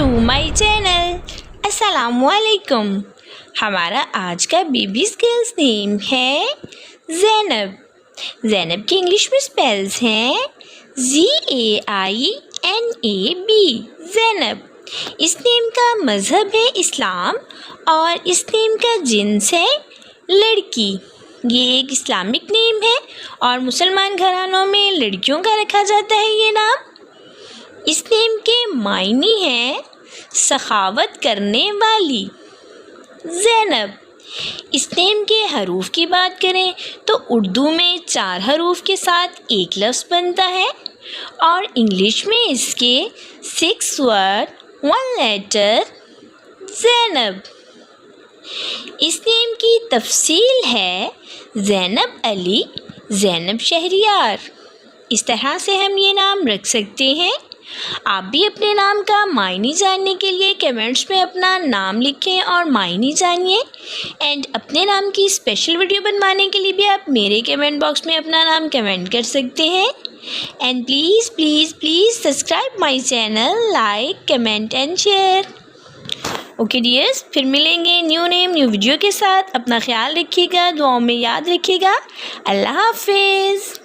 To my channel. السلام علیکم. ہمارا آج کا بیبیز گرلز نیم ہے زینب. زینب کے انگلش میں اسپیلز ہیں ZAINAB زینب. اس نیم کا مذہب ہے اسلام اور اس نیم کا جنس ہے لڑکی. یہ ایک اسلامک نیم ہے اور مسلمان گھرانوں میں لڑکیوں کا رکھا جاتا ہے یہ نام. اس نیم کے معنی ہیں سخاوت کرنے والی. زینب. اس نیم کے حروف کی بات کریں تو اردو میں 4 حروف کے ساتھ ایک لفظ بنتا ہے اور انگلش میں اس کے 6 ورڈ 1 لیٹر زینب. اس نیم کی تفصیل ہے زینب علی، زینب شہریار. اس طرح سے ہم یہ نام رکھ سکتے ہیں. آپ بھی اپنے نام کا معنی جاننے کے لیے کمنٹس میں اپنا نام لکھیں اور معنی جانیے. اینڈ اپنے نام کی اسپیشل ویڈیو بنوانے کے لیے بھی آپ میرے کمنٹ باکس میں اپنا نام کمنٹ کر سکتے ہیں. And please please please subscribe my channel, like, comment and share. Okay dears, پھر ملیں گے نیو نیم نیو ویڈیو کے ساتھ. اپنا خیال رکھیے گا، دعاؤں میں یاد رکھیے گا. اللہ حافظ.